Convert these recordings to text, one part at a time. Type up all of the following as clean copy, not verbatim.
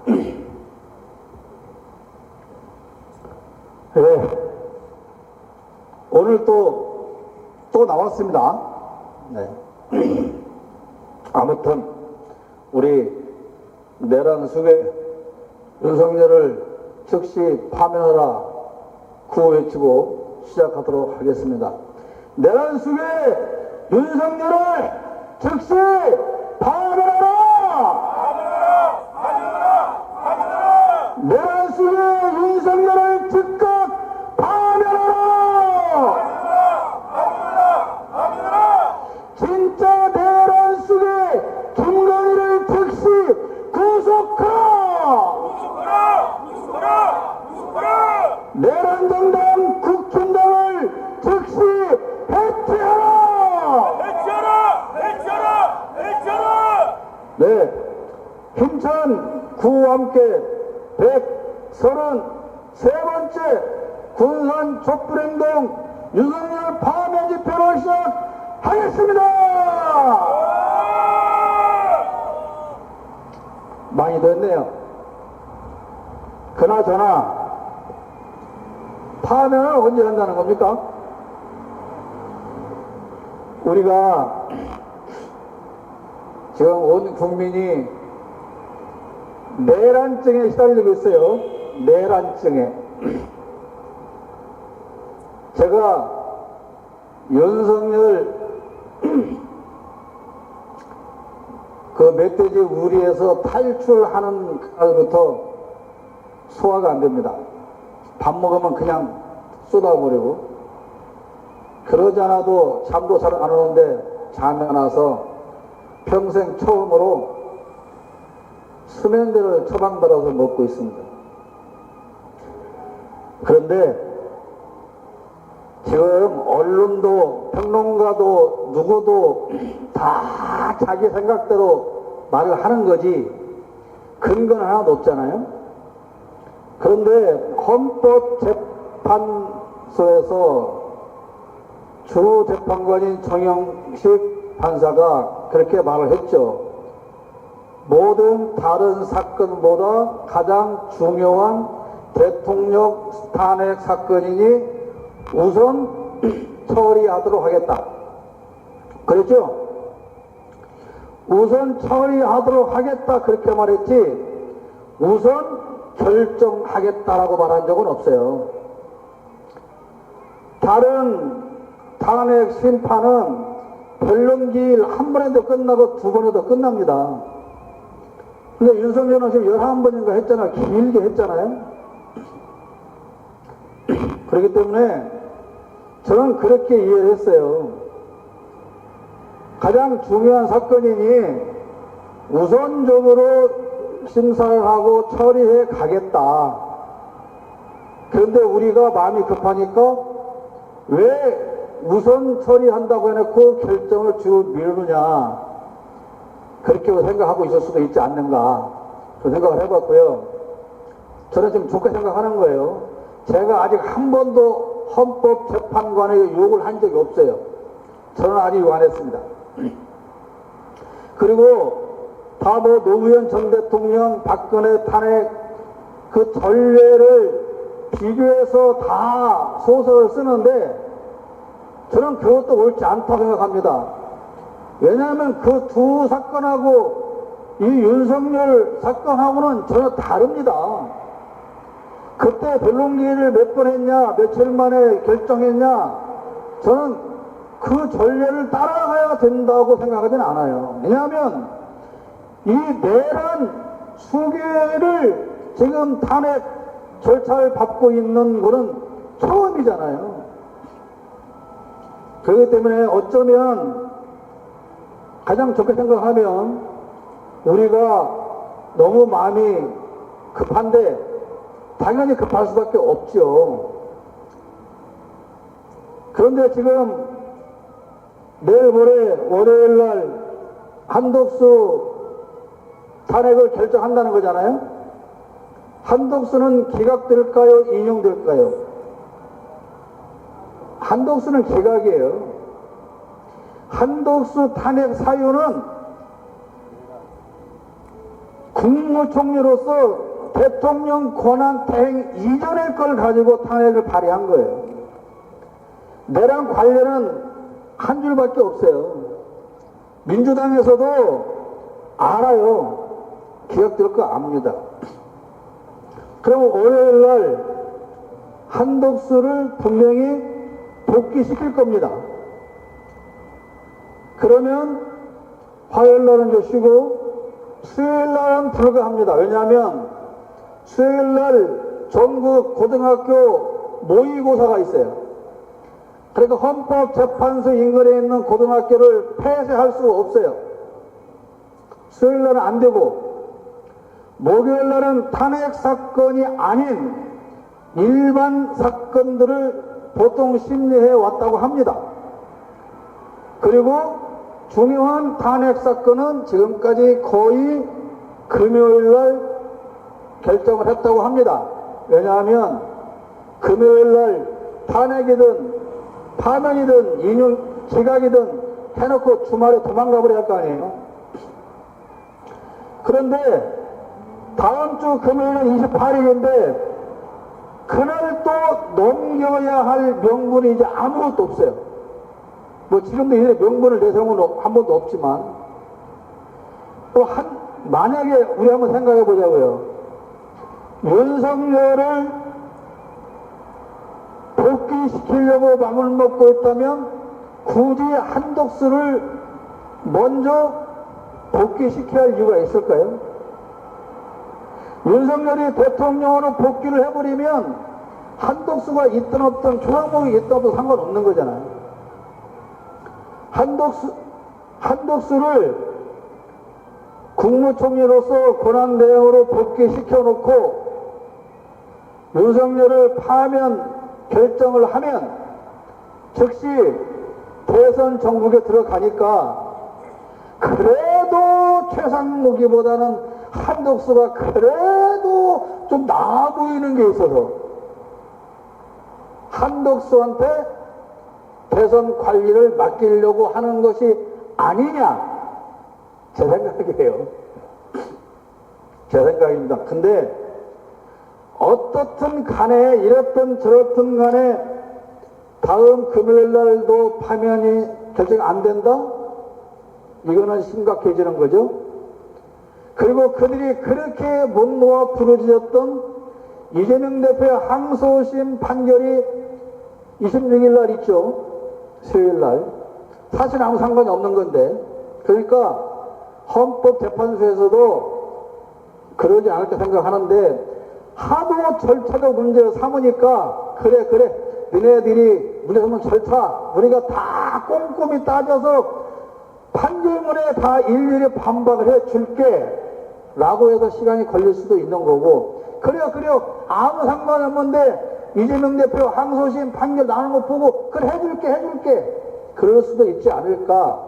네. 오늘 또 나왔습니다. 네. 아무튼 우리 내란숙의 윤석열을 즉시 파면하라 구호 외치고 시작하도록 하겠습니다. 내란숙의 윤석열을 즉시 파면하라! 내란숙의 윤석열을 즉각 파면하라! 진짜 내란숙의 김건희를 즉시 구속하라! 내란정당 국힘당을 즉시 해체하라! 네, 힘찬 구호와 함께 133번째 군산 촛불행동 윤석열 파면 집회를 시작하겠습니다! 많이 됐네요. 그나저나 파면을 언제 한다는 겁니까? 우리가 지금 온 국민이 내란증에 시달리고 있어요. 내란증에. 제가 윤석열 그 멧돼지 우리에서 탈출하는 날부터 소화가 안 됩니다. 밥 먹으면 그냥 쏟아버리고, 그러지 않아도 잠도 잘 안 오는데 잠이 안 와서 평생 처음으로 수면제를 처방받아서 먹고 있습니다. 그런데 지금 언론도 평론가도 누구도 다 자기 생각대로 말을 하는 거지 근거는 하나도 없잖아요. 그런데 헌법재판소에서 주 재판관인 정영식 판사가 그렇게 말을 했죠. 모든 다른 사건보다 가장 중요한 대통령 탄핵 사건이니 우선 처리하도록 하겠다. 그랬죠? 우선 처리하도록 하겠다 그렇게 말했지 우선 결정하겠다라고 말한 적은 없어요. 다른 탄핵 심판은 변론기일 한 번에도 끝나고 두 번에도 끝납니다. 근데 윤석열은 지금 11번인가 했잖아요. 길게 했잖아요. 그렇기 때문에 저는 그렇게 이해를 했어요. 가장 중요한 사건이니 우선적으로 심사를 하고 처리해 가겠다. 그런데 우리가 마음이 급하니까 왜 우선 처리한다고 해놓고 결정을 쭉 미루느냐, 그렇게 생각하고 있을 수도 있지 않는가, 그 생각을 해봤고요. 저는 지금 좋게 생각하는 거예요. 제가 아직 한 번도 헌법재판관에게 욕을 한 적이 없어요. 저는 아직 욕 안 했습니다. 그리고 다 뭐 노무현 전 대통령 박근혜 탄핵 그 전례를 비교해서 다 소설을 쓰는데 저는 그것도 옳지 않다고 생각합니다. 왜냐하면 그 두 사건하고 이 윤석열 사건하고는 전혀 다릅니다. 그때 변론기일을 몇 번 했냐, 며칠 만에 결정했냐, 저는 그 전례를 따라가야 된다고 생각하지는 않아요. 왜냐하면 이 내란 수개를 지금 탄핵 절차를 밟고 있는 거는 처음이잖아요. 그렇기 때문에 어쩌면 가장 좋게 생각하면 우리가 너무 마음이 급한데 당연히 급할 수밖에 없죠. 그런데 지금 내일 모레 월요일날 한덕수 탄핵을 결정한다는 거잖아요. 한덕수는 기각될까요? 인용될까요? 한덕수는 기각이에요. 한덕수 탄핵 사유는 국무총리로서 대통령 권한 대행 이전의 걸 가지고 탄핵을 발의한 거예요. 내랑 관련은 한 줄밖에 없어요. 민주당에서도 알아요. 기억될 거 압니다. 그럼 월요일 날 한덕수를 분명히 복귀시킬 겁니다. 그러면 화요일 날은 이제 쉬고 수요일 날은 불가합니다. 왜냐하면 수요일 날 전국 고등학교 모의고사가 있어요. 그러니까 헌법재판소 인근에 있는 고등학교를 폐쇄할 수가 없어요. 수요일 날은 안 되고, 목요일 날은 탄핵 사건이 아닌 일반 사건들을 보통 심리해 왔다고 합니다. 그리고 중요한 탄핵 사건은 지금까지 거의 금요일 날 결정을 했다고 합니다. 왜냐하면 금요일 날 탄핵이든 파면이든 인용 기각이든 해놓고 주말에 도망가 버려야 할 거 아니에요. 그런데 다음 주 금요일은 28일인데 그날 또 넘겨야 할 명분이 이제 아무것도 없어요. 뭐 지금도 이제 명분을 내세운 건 한 번도 없지만 또 만약에 우리 한번 생각해 보자고요. 윤석열을 복귀시키려고 마음을 먹고 있다면 굳이 한덕수를 먼저 복귀시켜야 할 이유가 있을까요? 윤석열이 대통령으로 복귀를 해버리면 한덕수가 있든 없든 조항목이 있든 없든 상관없는 거잖아요. 한덕수를 국무총리로서 권한대행으로 복귀시켜놓고 윤석열을 파면 결정을 하면 즉시 대선 정국에 들어가니까 그래도 최상무기보다는 한덕수가 그래도 좀 나아 보이는 게 있어서 한덕수한테 대선 관리를 맡기려고 하는 것이 아니냐, 제 생각이에요. 제 생각입니다. 근데 어떻든 간에 이렇든 저렇든 간에 다음 금요일 날도 파면이 결정 안 된다? 이거는 심각해지는 거죠. 그리고 그들이 그렇게 못 놓아 부르짖었던 이재명 대표의 항소심 판결이 26일 날 있죠. 수요일 날. 사실 아무 상관이 없는 건데. 그러니까 헌법재판소에서도 그러지 않을까 생각하는데 하도 절차적 문제를 삼으니까 그래 너네들이 문제삼는 절차 우리가 다 꼼꼼히 따져서 판결문에 다 일일이 반박을 해줄게 라고 해서 시간이 걸릴 수도 있는 거고, 그래요 아무 상관없는데 이재명 대표 항소심 판결 나오는 거 보고 그래 해줄게 그럴 수도 있지 않을까.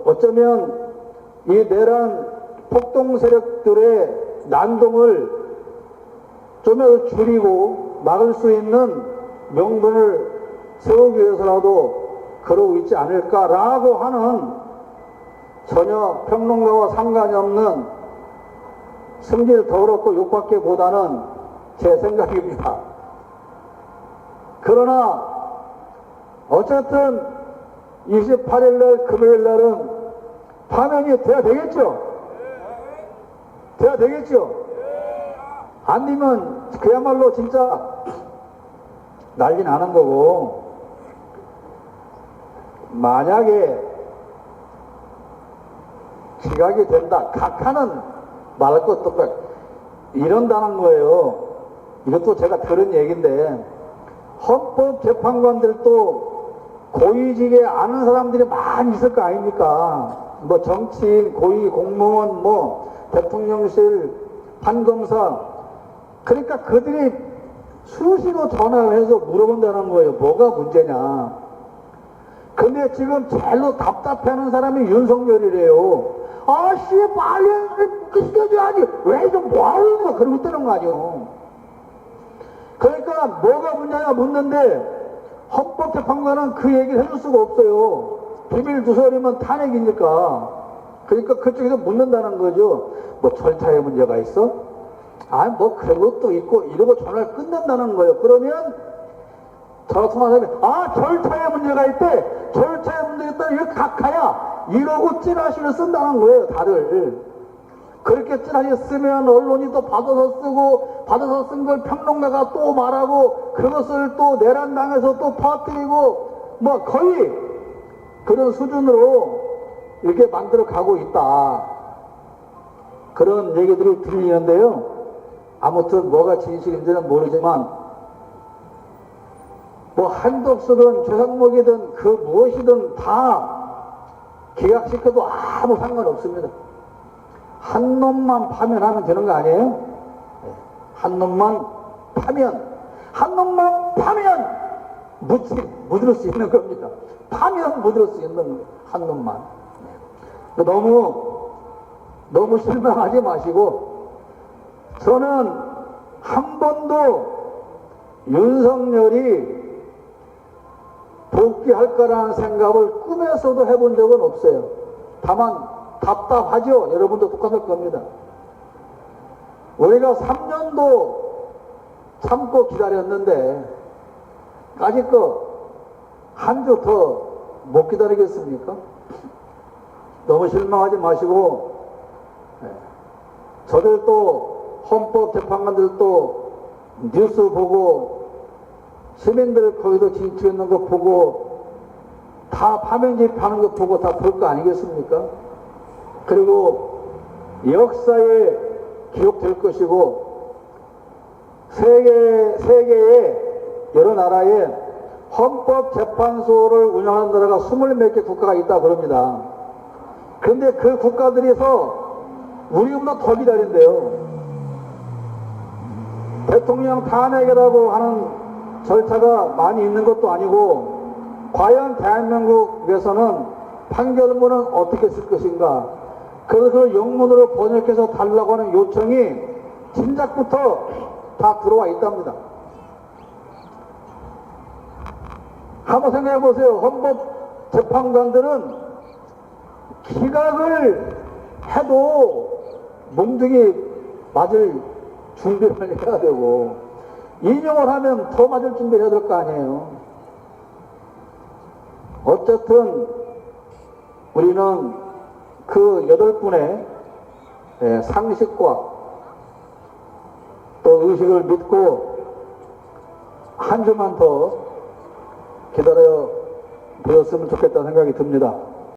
어쩌면 이 내란 폭동 세력들의 난동을 좀 줄이고 막을 수 있는 명분을 세우기 위해서라도 그러고 있지 않을까라고 하는 전혀 평론가와 상관이 없는 승질 더럽고 욕밖에 보다는 제 생각입니다. 그러나 어쨌든 28일 날 금요일 날은 파면이 돼야 되겠죠? 돼야 되겠죠? 안 되면 그야말로 진짜 난리 나는 거고, 만약에 기각이 된다, 각하는 말할 것도 없고 이런다는 거예요. 이것도 제가 들은 얘기인데 헌법재판관들도 고위직에 아는 사람들이 많이 있을 거 아닙니까? 뭐 정치인, 고위 공무원, 뭐 대통령실, 판검사. 그러니까 그들이 수시로 전화를 해서 물어본다는 거예요. 뭐가 문제냐. 근데 지금 제일로 답답해하는 사람이 윤석열이래요. 아씨 빨리 시켜줘야지 왜 좀 뭐하는 거야 그러고 있다는 거 아니에요. 그러니까 뭐가 문제냐 묻는데 헌법재판관은 그 얘기를 해줄 수가 없어요. 비밀 누설이면 탄핵이니까. 그러니까 그쪽에서 묻는다는 거죠. 뭐 절차에 문제가 있어? 아니 뭐 그런 것도 있고 이러고 전화를 끝낸다는 거예요. 그러면 전화 통화하면 절차에 문제가 있대. 절차에 문제가 있다. 이거 각하야. 이러고 찌라시를 쓴다는 거예요. 다들. 그렇게 찌라시 쓰면 언론이 또 받아서 쓰고 받아서 쓴 걸 평론가가 또 말하고 그것을 또 내란당에서 또 퍼뜨리고 뭐 거의 그런 수준으로 이렇게 만들어 가고 있다. 그런 얘기들이 들리는데요. 아무튼 뭐가 진실인지는 모르지만 뭐 한독수든 조상목이든 그 무엇이든 다 기각시켜도 아무 상관없습니다. 한 놈만 파면하면 되는 거 아니에요? 한 놈만 묻을 수 있는 겁니다. 파면 묻을 수 있는 한 놈만. 너무 실망하지 마시고, 저는 한 번도 윤석열이 복귀할 거라는 생각을 꿈에서도 해본 적은 없어요. 다만 답답하죠. 여러분도 똑같을 겁니다. 우리가 3년도 참고 기다렸는데 까짓 거 한 주 더 못 기다리겠습니까? 너무 실망하지 마시고, 저들도 헌법재판관들도 뉴스 보고 시민들 거기도 진출했는 거 보고 다 파면집 하는 거 보고 다 볼 거 아니겠습니까? 그리고 역사에 기록될 것이고 세계의 여러 나라에 헌법재판소를 운영하는 나라가 20몇 개 국가가 있다고 그럽니다. 그런데 그 국가들에서 우리보다 더 기다린대요. 대통령 탄핵이라고 하는 절차가 많이 있는 것도 아니고 과연 대한민국에서는 판결문은 어떻게 쓸 것인가, 그래서 영문으로 번역해서 달라고 하는 요청이 진작부터 다 들어와 있답니다. 한번 생각해 보세요. 헌법재판관들은 기각을 해도 몽둥이 맞을 준비를 해야 되고 인용을 하면 더 맞을 준비를 해야 될 거 아니에요. 어쨌든 우리는 그 8분의 상식과 또 의식을 믿고 한 주만 더 기다려 보였으면 좋겠다는 생각이 듭니다.